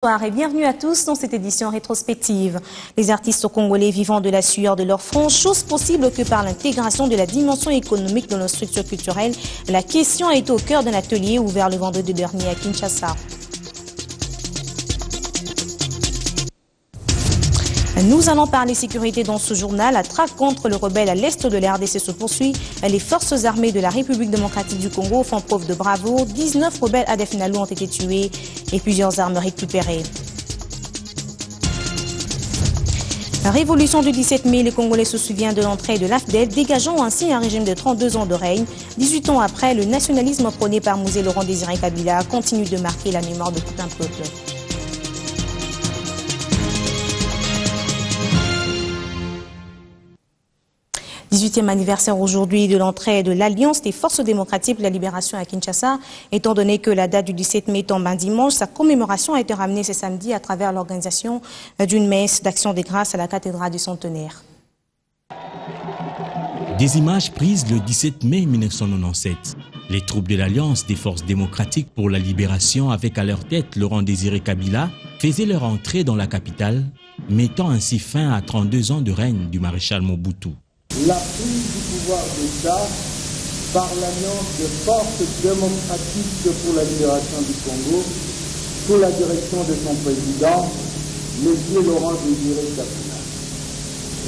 Bonsoir et bienvenue à tous dans cette édition rétrospective. Les artistes congolais vivant de la sueur de leur front, chose possible que par l'intégration de la dimension économique dans nos structures culturelles. La question a été au cœur d'un atelier ouvert le vendredi dernier à Kinshasa. Nous allons parler sécurité dans ce journal. La traque contre le rebelle à l'est de la RDC se poursuit. Les forces armées de la République démocratique du Congo font preuve de bravoure. 19 rebelles ADF NALU ont été tués et plusieurs armes récupérées. La révolution du 17 mai, les Congolais se souviennent de l'entrée de l'AFDEL, dégageant ainsi un régime de 32 ans de règne. 18 ans après, le nationalisme prôné par Mouzé Laurent Désiré Kabila continue de marquer la mémoire de tout un peuple. 18e anniversaire aujourd'hui de l'entrée de l'Alliance des forces démocratiques pour la libération à Kinshasa. Étant donné que la date du 17 mai tombe un dimanche, sa commémoration a été ramenée ce samedi à travers l'organisation d'une messe d'action des grâces à la cathédrale du Centenaire. Des images prises le 17 mai 1997. Les troupes de l'Alliance des forces démocratiques pour la libération, avec à leur tête Laurent Désiré Kabila, faisaient leur entrée dans la capitale, mettant ainsi fin à 32 ans de règne du maréchal Mobutu. La prise du pouvoir d'État par l'Alliance des forces démocratiques pour la libération du Congo, sous la direction de son président, M. Laurent Désiré Kabila.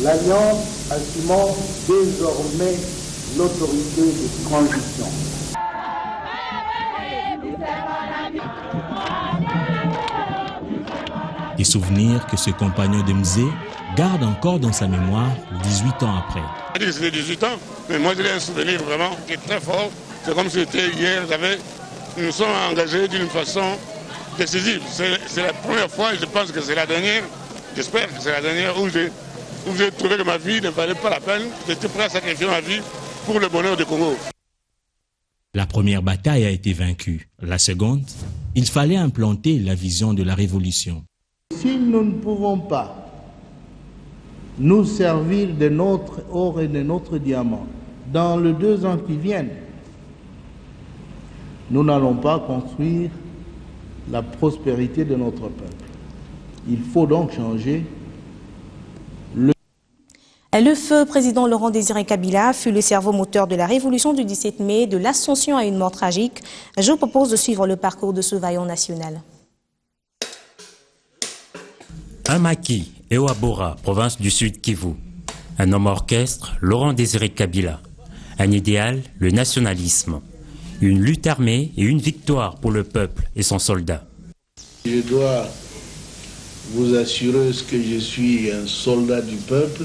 L'Alliance assumant désormais l'autorité de transition. Des souvenirs que ce compagnon de Mzé garde encore dans sa mémoire 18 ans après. C'est 18 ans, mais moi j'ai un souvenir vraiment qui est très fort. C'est comme si c'était hier, nous nous sommes engagés d'une façon décisive. C'est la première fois et je pense que c'est la dernière, j'espère que c'est la dernière où j'ai trouvé que ma vie ne valait pas la peine. J'étais prêt à sacrifier ma vie pour le bonheur du Congo. La première bataille a été vaincue. La seconde, il fallait implanter la vision de la révolution. Si nous ne pouvons pas nous servir de notre or et de notre diamant dans les 2 ans qui viennent, nous n'allons pas construire la prospérité de notre peuple. Il faut donc changer. Le feu président Laurent Désiré Kabila fut le cerveau moteur de la révolution du 17 mai, de l'ascension à une mort tragique. Je vous propose de suivre le parcours de ce vaillant national. Un maquis, Ewabora, province du Sud Kivu. Un homme orchestre, Laurent Désiré Kabila. Un idéal, le nationalisme. Une lutte armée et une victoire pour le peuple et son soldat. Je dois vous assurer que je suis un soldat du peuple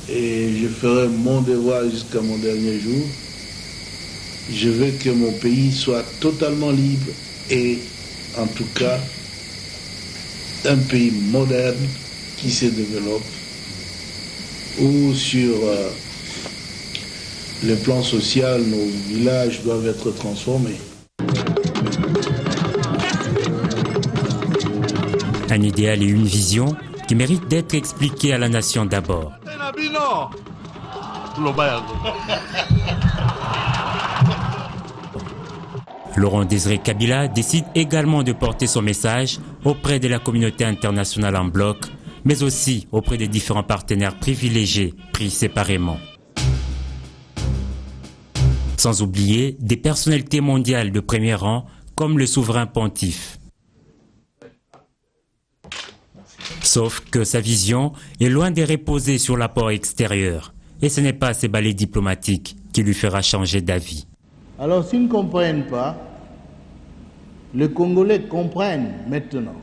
et je ferai mon devoir jusqu'à mon dernier jour. Je veux que mon pays soit totalement libre et, en tout cas, un pays moderne qui se développe, où sur le plan social, nos villages doivent être transformés. Un idéal et une vision qui méritent d'être expliqués à la nation d'abord. Laurent Désiré Kabila décide également de porter son message auprès de la communauté internationale en bloc, mais aussi auprès des différents partenaires privilégiés pris séparément. Sans oublier des personnalités mondiales de premier rang comme le souverain pontife. Sauf que sa vision est loin de reposer sur l'apport extérieur, et ce n'est pas ses balais diplomatiques qui lui fera changer d'avis. Alors s'ils ne comprennent pas, les Congolais comprennent maintenant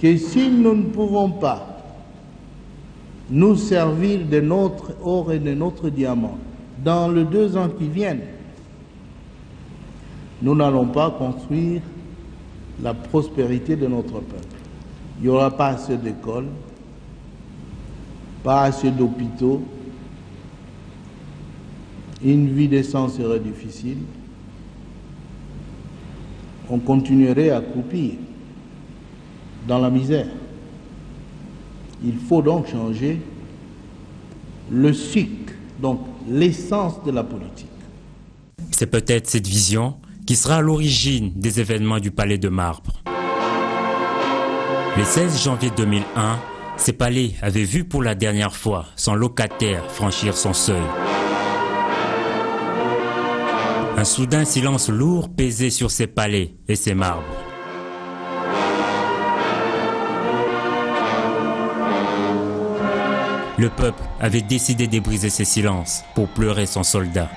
que si nous ne pouvons pas nous servir de notre or et de notre diamant dans les 2 ans qui viennent, nous n'allons pas construire la prospérité de notre peuple. Il n'y aura pas assez d'écoles, pas assez d'hôpitaux, une vie décente serait difficile, on continuerait à croupir dans la misère. Il faut donc changer le sucre, donc l'essence de la politique. C'est peut-être cette vision qui sera à l'origine des événements du Palais de Marbre. Le 16 janvier 2001, ces palais avaient vu pour la dernière fois son locataire franchir son seuil. Un soudain silence lourd pesait sur ces palais et ces marbres. Le peuple avait décidé de briser ces silences pour pleurer son soldat.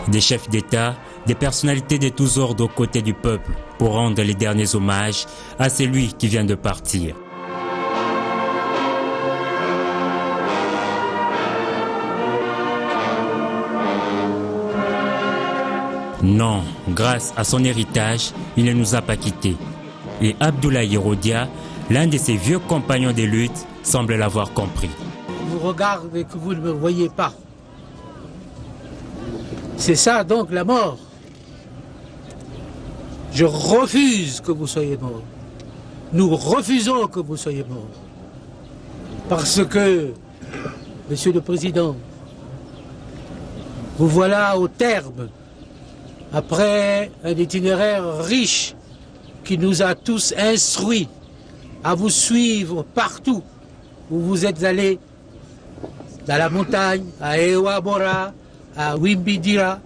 Des chefs d'État, des personnalités de tous ordres aux côtés du peuple pour rendre les derniers hommages à celui qui vient de partir. Non, grâce à son héritage, il ne nous a pas quittés. Et Abdoulaye Rodia, l'un de ses vieux compagnons de lutte, semble l'avoir compris. Je vous regarde et que vous ne me voyez pas. C'est ça donc la mort. Je refuse que vous soyez mort. Nous refusons que vous soyez mort. Parce que, Monsieur le Président, vous voilà au terme, après un itinéraire riche qui nous a tous instruits à vous suivre partout où vous êtes allés, dans la montagne, à Ewa Bora, à Wimbidira,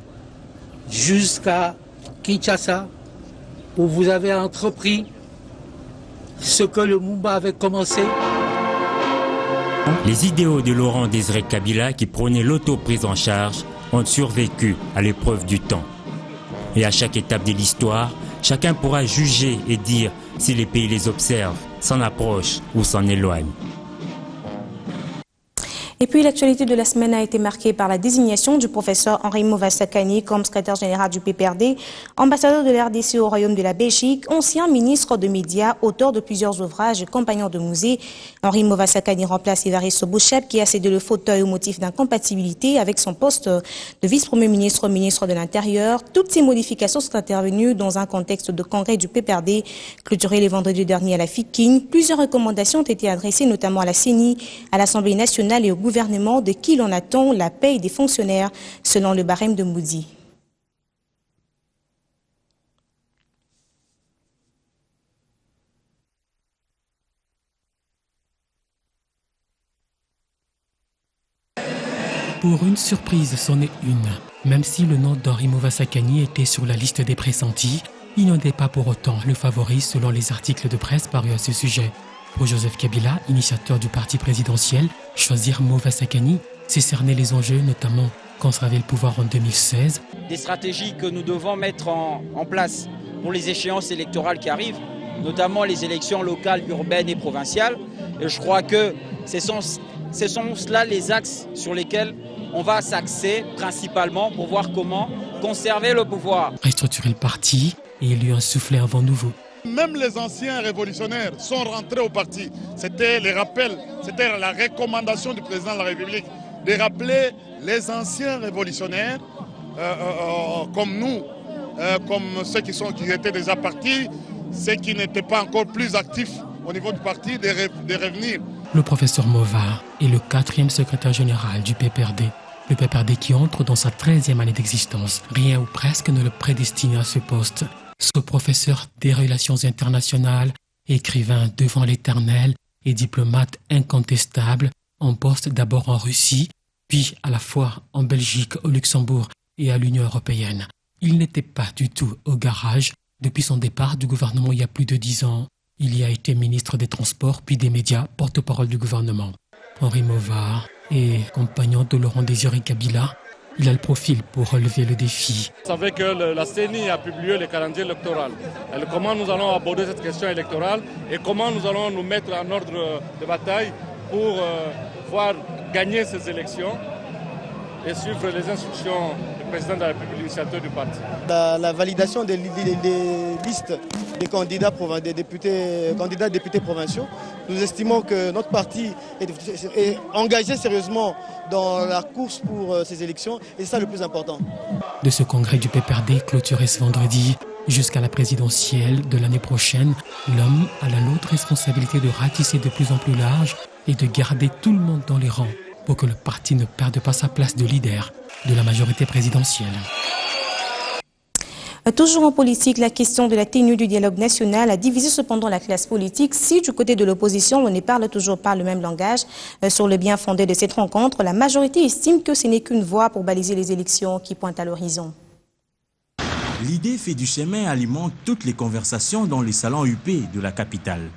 jusqu'à Kinshasa, où vous avez entrepris ce que le Mumba avait commencé. Les idéaux de Laurent Désiré Kabila qui prônaient l'auto-prise en charge ont survécu à l'épreuve du temps. Et à chaque étape de l'histoire, chacun pourra juger et dire si les pays les observent, s'en approchent ou s'en éloignent. Et puis l'actualité de la semaine a été marquée par la désignation du professeur Henri Mova-Sakani comme secrétaire général du PPRD, ambassadeur de l'RDC au Royaume de la Belgique, ancien ministre de médias, auteur de plusieurs ouvrages et compagnon de musée. Henri Mova-Sakani remplace Évariste Bouchep qui a cédé le fauteuil au motif d'incompatibilité avec son poste de vice-premier ministre, ministre de l'Intérieur. Toutes ces modifications sont intervenues dans un contexte de congrès du PPRD clôturé le vendredi dernier à la FICIN. Plusieurs recommandations ont été adressées notamment à la CENI, à l'Assemblée nationale et au gouvernement de qui l'on attend la paye des fonctionnaires selon le barème de Moody. Pour une surprise, c'en est une. Même si le nom d'Henri Mova-Sakani était sur la liste des pressentis, il n'en est pas pour autant le favori selon les articles de presse parus à ce sujet. Pour Joseph Kabila, initiateur du parti présidentiel, choisir Mova-Sakani, c'est cerner les enjeux, notamment conserver le pouvoir en 2016. Des stratégies que nous devons mettre en place pour les échéances électorales qui arrivent, notamment les élections locales, urbaines et provinciales. Et je crois que ce sont cela les axes sur lesquels on va s'axer principalement pour voir comment conserver le pouvoir. Restructurer le parti et lui insuffler un vent nouveau. Même les anciens révolutionnaires sont rentrés au parti. C'était les rappels, c'était la recommandation du président de la République de rappeler les anciens révolutionnaires comme nous, comme ceux qui étaient déjà partis, ceux qui n'étaient pas encore plus actifs au niveau du parti, de revenir. Le professeur Mova est le 4e secrétaire général du PPRD. Le PPRD qui entre dans sa 13e année d'existence. Rien ou presque ne le prédestine à ce poste. Ce professeur des relations internationales, écrivain devant l'éternel et diplomate incontestable, en poste d'abord en Russie, puis à la fois en Belgique, au Luxembourg et à l'Union européenne. Il n'était pas du tout au garage depuis son départ du gouvernement il y a plus de 10 ans. Il y a été ministre des Transports puis des Médias, porte-parole du gouvernement. Henri Mova est compagnon de Laurent Désiré Kabila. Il a le profil pour relever le défi. Vous savez que la CENI a publié le calendrier électoral. Et comment nous allons aborder cette question électorale et comment nous allons nous mettre en ordre de bataille pour pouvoir gagner ces élections et suivre les instructions du président de la République, l'initiateur du parti. La validation des listes des candidats députés provinciaux, nous estimons que notre parti est engagé sérieusement dans la course pour ces élections et c'est ça le plus important. De ce congrès du PPRD clôturé ce vendredi jusqu'à la présidentielle de l'année prochaine, l'homme a la lourde responsabilité de ratisser de plus en plus large et de garder tout le monde dans les rangs pour que le parti ne perde pas sa place de leader. de la majorité présidentielle. Toujours en politique, la question de la tenue du dialogue national a divisé cependant la classe politique. Si du côté de l'opposition, on ne parle toujours pas le même langage sur le bien fondé de cette rencontre, la majorité estime que ce n'est qu'une voie pour baliser les élections qui pointent à l'horizon. L'idée fait du chemin alimente toutes les conversations dans les salons UP de la capitale.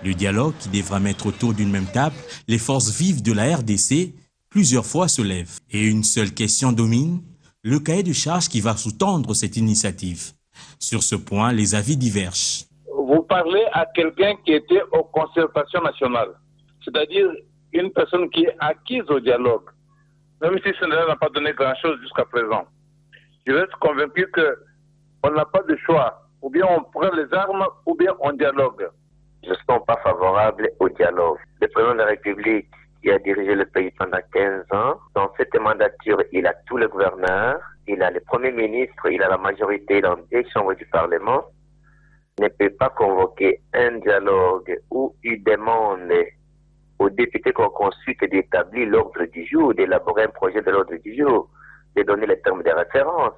Le dialogue qui devra mettre autour d'une même table les forces vives de la RDC plusieurs fois se lève. Et une seule question domine, le cahier de charges qui va sous-tendre cette initiative. Sur ce point, les avis divergent. Vous parlez à quelqu'un qui était aux concertations nationales, c'est-à-dire une personne qui est acquise au dialogue, même si ce n'a pas donné grand-chose jusqu'à présent. Je reste convaincu qu'on n'a pas de choix. Ou bien on prend les armes, ou bien on dialogue. Je ne suis pas favorable au dialogue. Le président de la République qui a dirigé le pays pendant 15 ans. Dans cette mandature, il a tous les gouverneurs, il a le Premier ministre, il a la majorité dans des chambres du Parlement. Il ne peut pas convoquer un dialogue où il demande aux députés qu'on consulte d'établir l'ordre du jour, d'élaborer un projet de l'ordre du jour, de donner les termes de référence.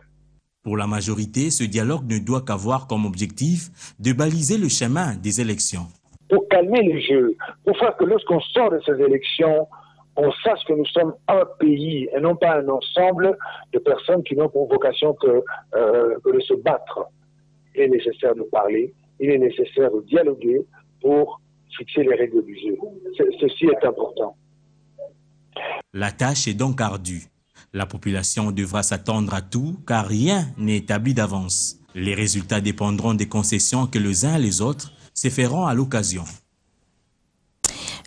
Pour la majorité, ce dialogue ne doit qu'avoir comme objectif de baliser le chemin des élections. Pour calmer les jeux, pour faire que lorsqu'on sort de ces élections, on sache que nous sommes un pays et non pas un ensemble de personnes qui n'ont pour vocation que de se battre. Il est nécessaire de parler, il est nécessaire de dialoguer pour fixer les règles du jeu. Ceci est important. La tâche est donc ardue. La population devra s'attendre à tout car rien n'est établi d'avance. Les résultats dépendront des concessions que les uns et les autres se feront à l'occasion.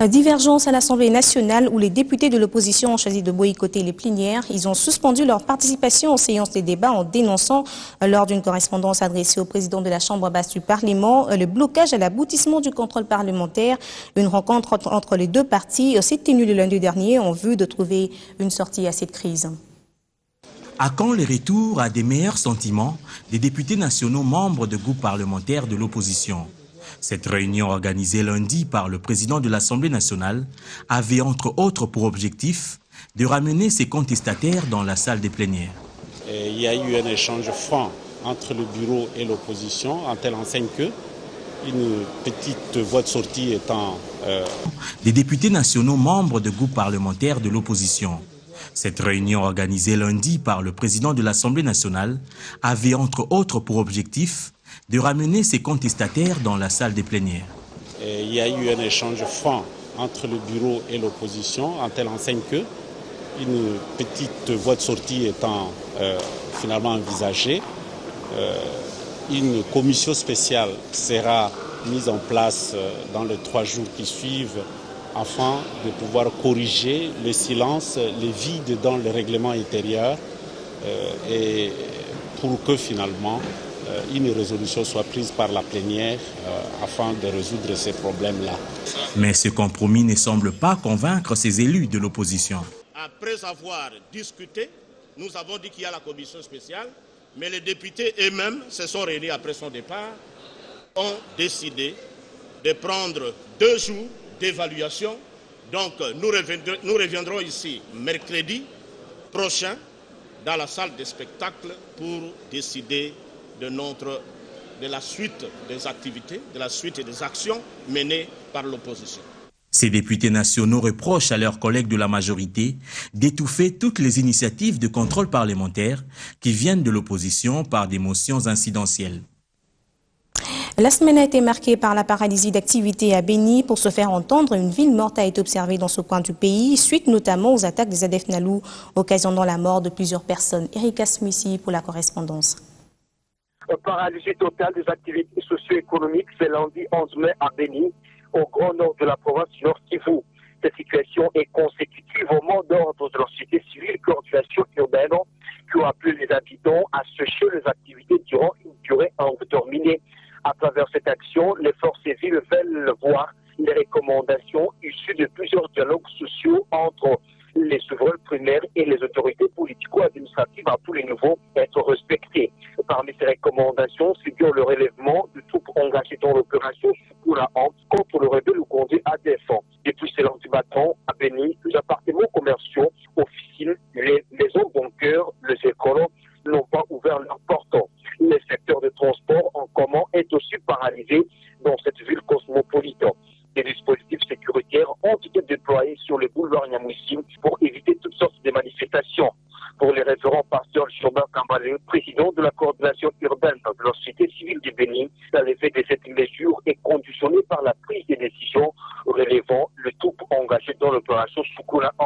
Divergence à l'Assemblée nationale où les députés de l'opposition ont choisi de boycotter les plénières. Ils ont suspendu leur participation aux séances des débats en dénonçant, lors d'une correspondance adressée au président de la Chambre basse du Parlement, le blocage à l'aboutissement du contrôle parlementaire. Une rencontre entre les deux partis s'est tenue le lundi dernier en vue de trouver une sortie à cette crise. À quand le retour à des meilleurs sentiments des députés nationaux membres de groupes parlementaires de l'opposition? Cette réunion organisée lundi par le président de l'Assemblée nationale avait entre autres pour objectif de ramener ses contestataires dans la salle des plénières. Il y a eu un échange franc entre le bureau et l'opposition en telle enseigne que une petite voie de sortie étant... Des députés nationaux membres de groupes parlementaires de l'opposition. Cette réunion organisée lundi par le président de l'Assemblée nationale avait entre autres pour objectif de ramener ses contestataires dans la salle des plénières. Il y a eu un échange franc entre le bureau et l'opposition en telle enseigne que une petite voie de sortie étant finalement envisagée, une commission spéciale sera mise en place dans les 3 jours qui suivent afin de pouvoir corriger le silence, les vides dans le règlement intérieur et pour que finalement une résolution soit prise par la plénière afin de résoudre ces problèmes-là. Mais ce compromis ne semble pas convaincre ces élus de l'opposition. Après avoir discuté, nous avons dit qu'il y a la commission spéciale, mais les députés eux-mêmes se sont réunis après son départ, ont décidé de prendre 2 jours d'évaluation. Donc nous reviendrons ici mercredi prochain dans la salle de spectacle pour décider de la suite des activités, de la suite des actions menées par l'opposition. Ces députés nationaux reprochent à leurs collègues de la majorité d'étouffer toutes les initiatives de contrôle parlementaire qui viennent de l'opposition par des motions incidentielles. La semaine a été marquée par la paralysie d'activité à Béni. Pour se faire entendre, une ville morte a été observée dans ce coin du pays, suite notamment aux attaques des ADF Nalou, occasionnant la mort de plusieurs personnes. Erika Smissi pour la correspondance. Paralysie totale des activités socio-économiques ce lundi 11 mai à Béni, au grand nord de la province du Nord Kivu. Cette situation est consécutive au mot d'ordre de la société civile coordination urbaine qui ont appelé les habitants à sécher les activités durant une durée indéterminée. À travers cette action, les forces civiles veulent voir les recommandations issues de plusieurs dialogues sociaux entre les souverains primaires et les autorités politico-administratives à tous les niveaux être respectées. Parmi ces recommandations figure le relèvement de troupes engagées dans l'opération Sukula contre le rebelle ougandais ADF. Depuis ce lundi matin, à Béni, les appartements commerciaux, officines, les maisons bancaires, vers leur porte. Le secteur de transport en commun est aussi paralysé dans cette ville cosmopolite. Des dispositifs sécuritaires ont été déployés sur le boulevard Nyamwisi pour éviter toutes sortes de manifestations. Pour le révérend pasteur Gilbert Kambalé, président de la coordination urbaine de la société civile du Bénin, la levée de cette mesure est conditionnée par la prise de décisions relevant le troupe engagé dans l'opération Soukoula 1.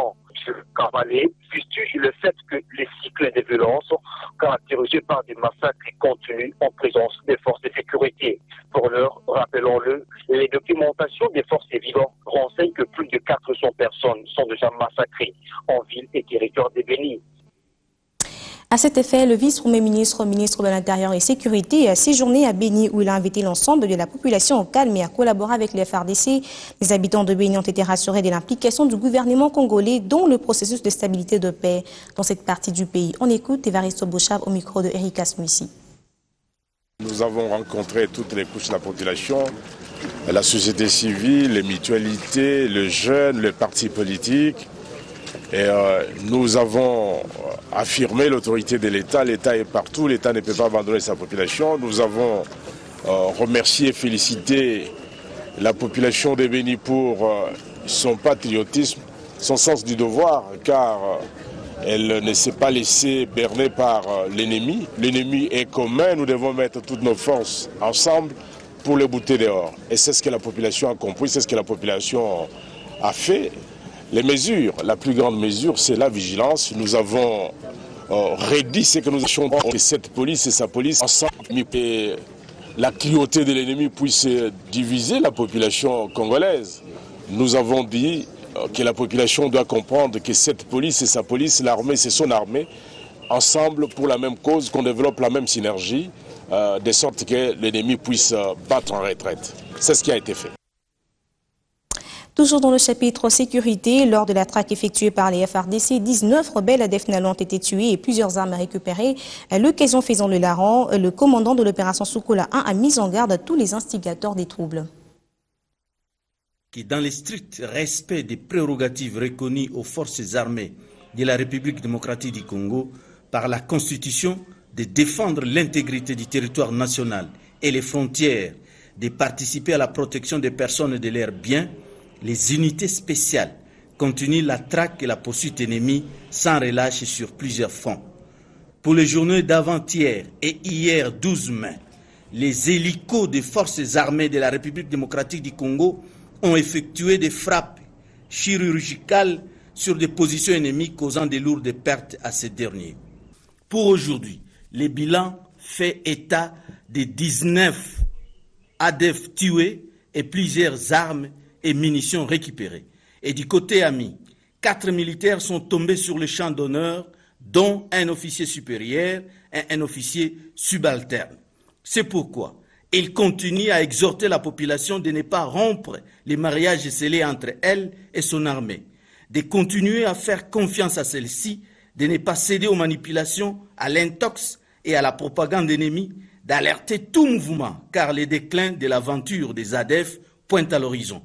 Kambalé fustige le fait que les cycles de violence caractérisés par des massacres continuent en présence des forces de sécurité. Pour l'heure, rappelons-le, les documentations des forces vivantes renseignent que plus de 400 personnes sont déjà massacrées en ville et territoire de Bénin. À cet effet, le vice-premier ministre, ministre de l'Intérieur et Sécurité, a séjourné à Béni où il a invité l'ensemble de la population au calme et à collaborer avec les FARDC. Les habitants de Béni ont été rassurés de l'implication du gouvernement congolais dans le processus de stabilité de paix dans cette partie du pays. On écoute Évariste Bouchab au micro de Erika Smissi. Nous avons rencontré toutes les couches de la population, la société civile, les mutualités, les jeunes, les partis politiques. Et nous avons affirmé l'autorité de l'État. L'État est partout, l'État ne peut pas abandonner sa population. Nous avons remercié et félicité la population de Béni pour son patriotisme, son sens du devoir, car elle ne s'est pas laissée berner par l'ennemi. L'ennemi est commun, nous devons mettre toutes nos forces ensemble pour le bouter dehors. Et c'est ce que la population a compris, c'est ce que la population a fait. Les mesures, la plus grande mesure, c'est la vigilance. Nous avons redit ce que nous avions dit, que cette police et sa police, ensemble, que la cruauté de l'ennemi puisse diviser la population congolaise. Nous avons dit que la population doit comprendre que cette police et sa police, l'armée, c'est son armée, ensemble pour la même cause, qu'on développe la même synergie, de sorte que l'ennemi puisse battre en retraite. C'est ce qui a été fait. Toujours dans le chapitre sécurité, lors de la traque effectuée par les FARDC, 19 rebelles à Defnal ont été tués et plusieurs armes récupérées. L'occasion faisant le larron, le commandant de l'opération Soukoula 1 a mis en garde tous les instigateurs des troubles. Qui, dans le strict respect des prérogatives reconnues aux forces armées de la République démocratique du Congo par la Constitution, de défendre l'intégrité du territoire national et les frontières, de participer à la protection des personnes et de leurs biens, les unités spéciales continuent la traque et la poursuite ennemie sans relâche sur plusieurs fronts. Pour les journées d'avant-hier et hier 12 mai, les hélicos des forces armées de la République démocratique du Congo ont effectué des frappes chirurgicales sur des positions ennemies causant de lourdes pertes à ces derniers. Pour aujourd'hui, le bilan fait état de 19 ADF tués et plusieurs armes et munitions récupérées. Et du côté ami, 4 militaires sont tombés sur le champ d'honneur, dont un officier supérieur et un officier subalterne. C'est pourquoi il continue à exhorter la population de ne pas rompre les mariages scellés entre elle et son armée, de continuer à faire confiance à celle-ci, de ne pas céder aux manipulations, à l'intox et à la propagande ennemie, d'alerter tout mouvement, car le déclin de l'aventure des ADF pointe à l'horizon.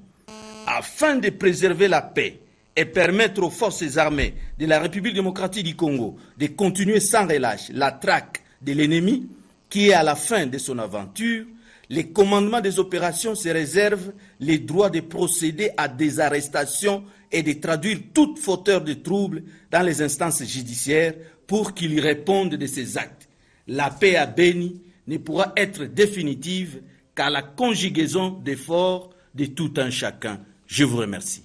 Afin de préserver la paix et permettre aux forces armées de la République démocratique du Congo de continuer sans relâche la traque de l'ennemi qui est à la fin de son aventure, les commandements des opérations se réservent les droits de procéder à des arrestations et de traduire tout fauteur de troubles dans les instances judiciaires pour qu'ils répondent de ces actes. La paix à Béni ne pourra être définitive qu'à la conjugaison d'efforts de tout un chacun. Je vous remercie.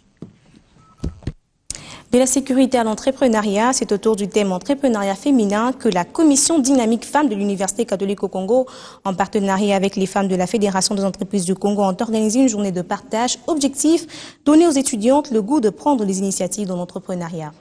De la sécurité à l'entrepreneuriat, c'est autour du thème entrepreneuriat féminin que la commission dynamique femmes de l'Université catholique au Congo, en partenariat avec les femmes de la Fédération des entreprises du Congo, ont organisé une journée de partage. Objectif, donner aux étudiantes le goût de prendre les initiatives dans l'entrepreneuriat.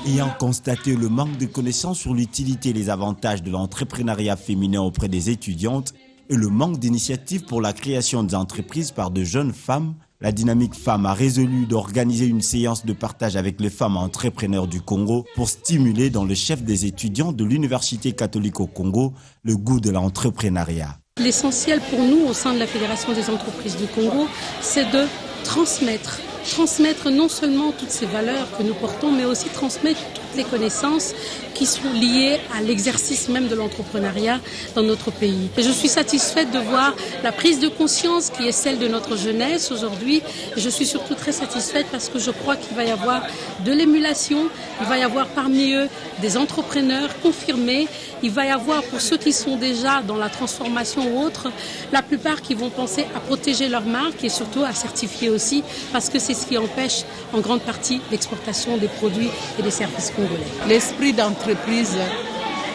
Ayant constaté le manque de connaissances sur l'utilité et les avantages de l'entrepreneuriat féminin auprès des étudiantes et le manque d'initiatives pour la création des entreprises par de jeunes femmes, la Dynamique Femmes a résolu d'organiser une séance de partage avec les femmes entrepreneurs du Congo pour stimuler dans le chef des étudiants de l'Université catholique au Congo le goût de l'entrepreneuriat. L'essentiel pour nous au sein de la Fédération des entreprises du Congo, c'est de transmettre transmettre non seulement toutes ces valeurs que nous portons, mais aussi transmettre toutes les connaissances qui sont liées à l'exercice même de l'entrepreneuriat dans notre pays. Et je suis satisfaite de voir la prise de conscience qui est celle de notre jeunesse aujourd'hui. Je suis surtout très satisfaite parce que je crois qu'il va y avoir de l'émulation, il va y avoir parmi eux des entrepreneurs confirmés, il va y avoir pour ceux qui sont déjà dans la transformation ou autre, la plupart qui vont penser à protéger leur marque et surtout à certifier aussi parce que c'est ce qui empêche en grande partie l'exportation des produits et des services congolais. L'esprit d'entreprise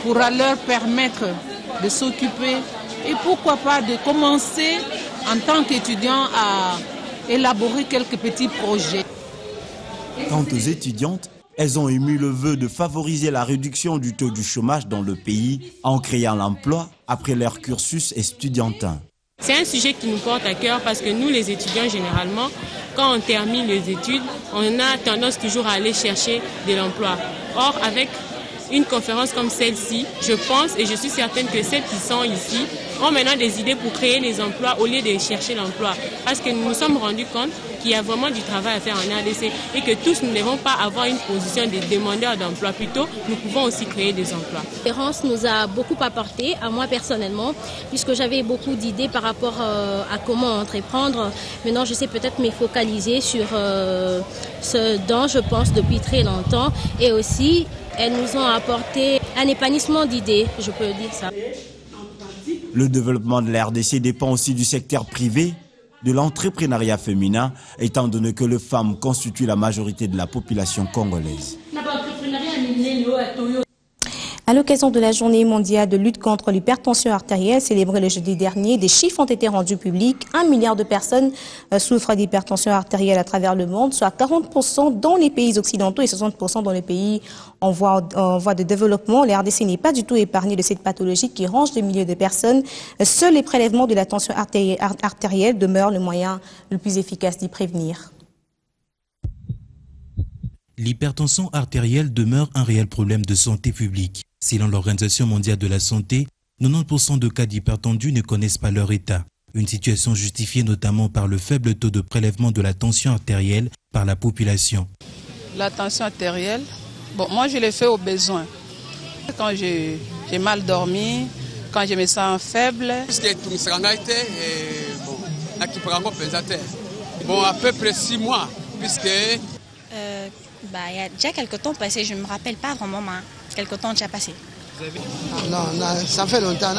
pourra leur permettre de s'occuper et pourquoi pas de commencer en tant qu'étudiant à élaborer quelques petits projets. Quant aux étudiantes, elles ont émis le vœu de favoriser la réduction du taux du chômage dans le pays en créant l'emploi après leur cursus estudiantin. C'est un sujet qui nous porte à cœur parce que nous, les étudiants, généralement, quand on termine les études, on a tendance toujours à aller chercher de l'emploi. Or, avec une conférence comme celle-ci, je pense et je suis certaine que celles qui sont ici ont maintenant des idées pour créer des emplois au lieu de chercher l'emploi. Parce que nous nous sommes rendus compte qu'il y a vraiment du travail à faire en RDC et que tous nous ne devons pas avoir une position de demandeurs d'emploi. Plutôt, nous pouvons aussi créer des emplois. La conférence nous a beaucoup apporté, à moi personnellement, puisque j'avais beaucoup d'idées par rapport à comment entreprendre. Maintenant, je sais peut-être me focaliser sur ce dont je pense depuis très longtemps. Et aussi, elles nous ont apporté un épanouissement d'idées, je peux dire ça. Le développement de la RDC dépend aussi du secteur privé, de l'entrepreneuriat féminin, étant donné que les femmes constituent la majorité de la population congolaise. À l'occasion de la journée mondiale de lutte contre l'hypertension artérielle célébrée le jeudi dernier, des chiffres ont été rendus publics. 1 milliard de personnes souffrent d'hypertension artérielle à travers le monde, soit 40% dans les pays occidentaux et 60% dans les pays en voie de développement. La RDC n'est pas du tout épargnée de cette pathologie qui ronge des milliers de personnes. Seuls les prélèvements de la tension artérielle demeurent le moyen le plus efficace d'y prévenir. L'hypertension artérielle demeure un réel problème de santé publique. Selon l'Organisation mondiale de la santé, 90% de cas d'hypertendus ne connaissent pas leur état. Une situation justifiée notamment par le faible taux de prélèvement de la tension artérielle par la population. La tension artérielle, moi je l'ai fait au besoin. Quand j'ai mal dormi, quand je me sens faible. À peu près 6 mois, puisque... il y a déjà quelques temps passé, je ne me rappelle pas vraiment, mais quelques temps déjà passé. Non, ça fait longtemps.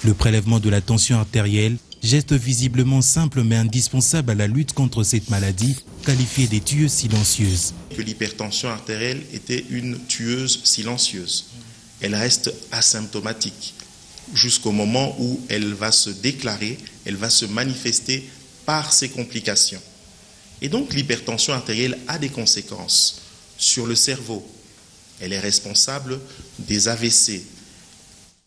Le prélèvement de la tension artérielle, geste visiblement simple mais indispensable à la lutte contre cette maladie, qualifiée des tueuses silencieuses. Que l'hypertension artérielle était une tueuse silencieuse. Elle reste asymptomatique jusqu'au moment où elle va se déclarer, elle va se manifester par ses complications. Et donc l'hypertension artérielle a des conséquences sur le cerveau. Elle est responsable des AVC.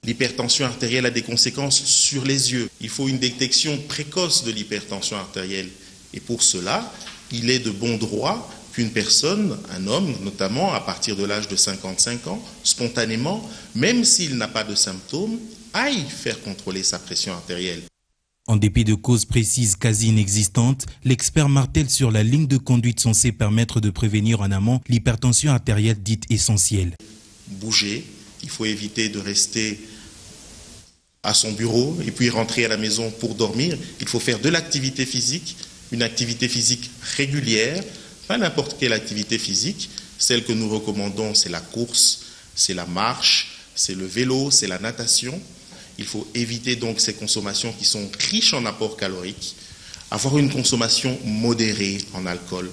L'hypertension artérielle a des conséquences sur les yeux. Il faut une détection précoce de l'hypertension artérielle. Et pour cela, il est de bon droit qu'une personne, un homme notamment, à partir de l'âge de 55 ans, spontanément, même s'il n'a pas de symptômes, aille faire contrôler sa pression artérielle. En dépit de causes précises quasi inexistantes, l'expert martèle sur la ligne de conduite censée permettre de prévenir en amont l'hypertension artérielle dite essentielle. Bouger, il faut éviter de rester à son bureau et puis rentrer à la maison pour dormir. Il faut faire de l'activité physique, une activité physique régulière, pas n'importe quelle activité physique. Celle que nous recommandons, c'est la course, c'est la marche, c'est le vélo, c'est la natation. Il faut éviter donc ces consommations qui sont riches en apports caloriques, avoir une consommation modérée en alcool,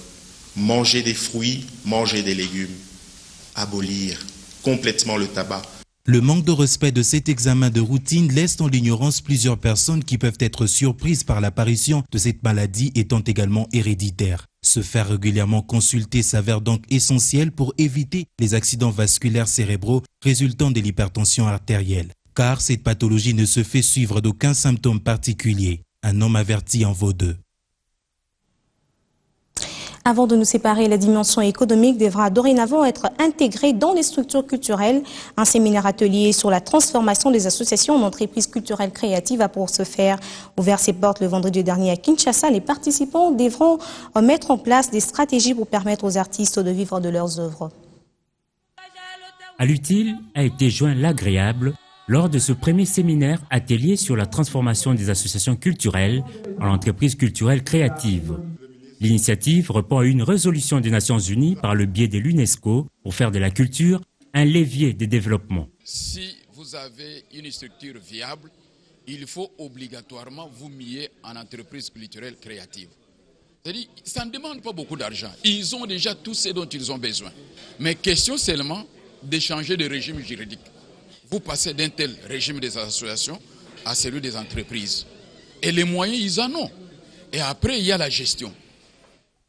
manger des fruits, manger des légumes, abolir complètement le tabac. Le manque de respect de cet examen de routine laisse en l'ignorance plusieurs personnes qui peuvent être surprises par l'apparition de cette maladie étant également héréditaire. Se faire régulièrement consulter s'avère donc essentiel pour éviter les accidents vasculaires cérébraux résultant de l'hypertension artérielle. Car cette pathologie ne se fait suivre d'aucun symptôme particulier. Un homme averti en vaut deux. Avant de nous séparer, la dimension économique devra dorénavant être intégrée dans les structures culturelles. Un séminaire atelier sur la transformation des associations en entreprises culturelles créatives a pour ce faire ouvert ses portes le vendredi dernier à Kinshasa. Les participants devront mettre en place des stratégies pour permettre aux artistes de vivre de leurs œuvres. À l'utile a été joint l'agréable lors de ce premier séminaire atelier sur la transformation des associations culturelles en entreprises culturelles créatives. L'initiative répond à une résolution des Nations Unies par le biais de l'UNESCO pour faire de la culture un levier de développement. Si vous avez une structure viable, il faut obligatoirement vous mier en entreprise culturelle créative. C'est-à-dire, ça ne demande pas beaucoup d'argent. Ils ont déjà tout ce dont ils ont besoin. Mais question seulement d'échanger de régime juridique. Vous passez d'un tel régime des associations à celui des entreprises. Et les moyens, ils en ont. Et après, il y a la gestion.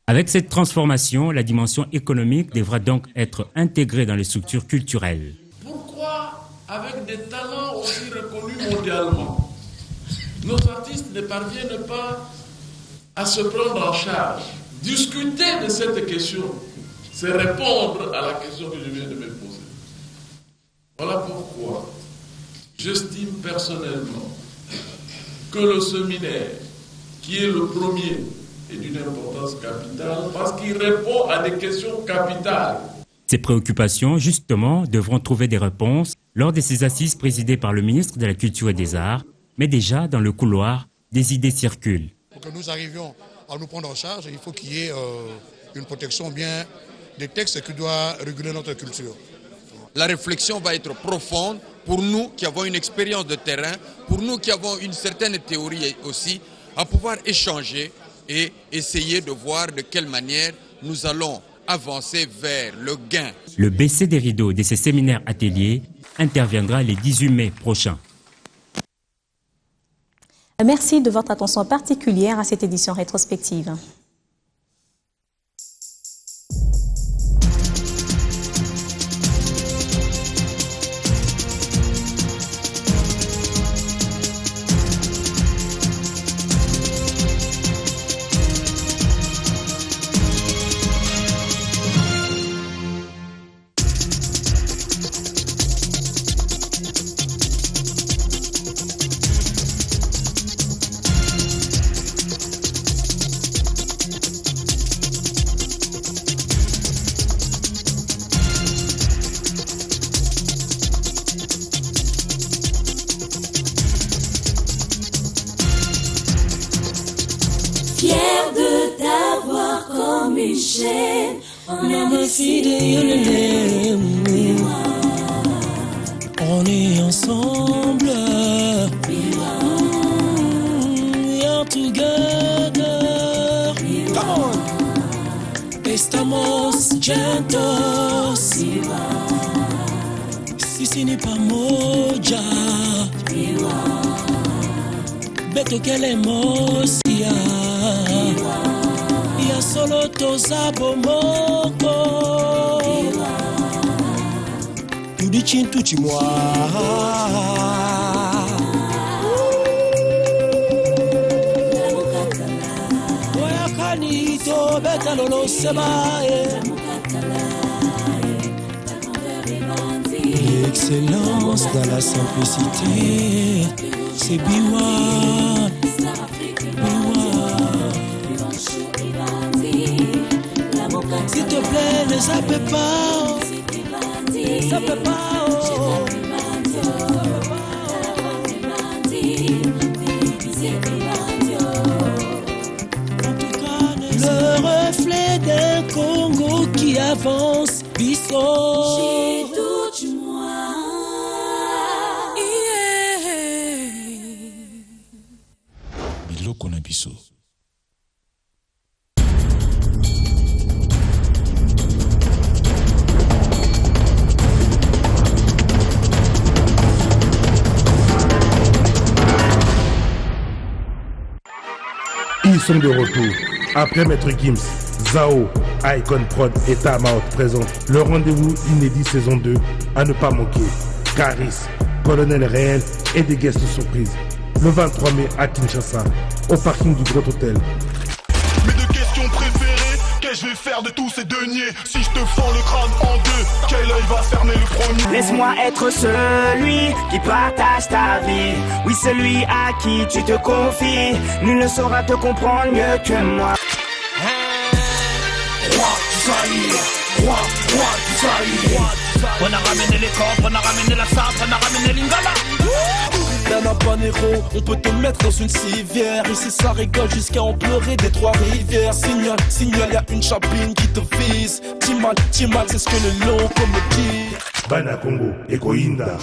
Avec cette transformation, la dimension économique devra donc être intégrée dans les structures culturelles. Pourquoi, avec des talents aussi reconnus mondialement, nos artistes ne parviennent pas à se prendre en charge? Discuter de cette question, c'est répondre à la question que je viens de me poser. Voilà pourquoi j'estime personnellement que le séminaire, qui est le premier, est d'une importance capitale parce qu'il répond à des questions capitales. Ces préoccupations, justement, devront trouver des réponses lors de ces assises présidées par le ministre de la Culture et des Arts, mais déjà dans le couloir, des idées circulent. Pour que nous arrivions à nous prendre en charge, il faut qu'il y ait une protection bien des textes qui doivent réguler notre culture. La réflexion va être profonde pour nous qui avons une expérience de terrain, pour nous qui avons une certaine théorie aussi, à pouvoir échanger et essayer de voir de quelle manière nous allons avancer vers le gain. Le baisser des rideaux de ces séminaires ateliers interviendra les 18 mai prochains. Merci de votre attention particulière à cette édition rétrospective. On est ensemble. We are together. Come on. Estamos juntos. Sisi ni pamoja. Beto kelemosia. Ya solo tozabo moko. Tudichintu chimwa. Oyakanito beta lolo sebae. L'excellence dans la simplicité, c'est Biwa. S'il te plaît, ne zappe pas. Zappe pas. Le reflet d'un Congo qui avance, Bissot. Biloko na biso. Ils sont de retour. Après Maître Gims, Zao, Icon Prod et Tamaout présentent le rendez-vous inédit saison 2 à ne pas manquer. Caris, Colonel Réel et des guests surprises. Le 23 mai à Kinshasa, au parking du Grand Hôtel. Mes deux questions préférées, je vais faire de tous ces deniers. Si je te fends le crâne en deux, quel œil va fermer le premier? Laisse-moi être celui qui partage ta vie. Oui, celui à qui tu te confies. Nul ne saura te comprendre mieux que moi. Roi du Zaïre, roi du Zaïre. On a ramené les corps, on a ramené la sabre, on a ramené l'ingala. D'un panero, on peut te mettre dans une civière. Ici ça rigole jusqu'à en pleurer des trois rivières. Signal, y'a une chapine qui te vise. Timal, c'est ce que le loco me dit. Bana Congo, Ekoinda.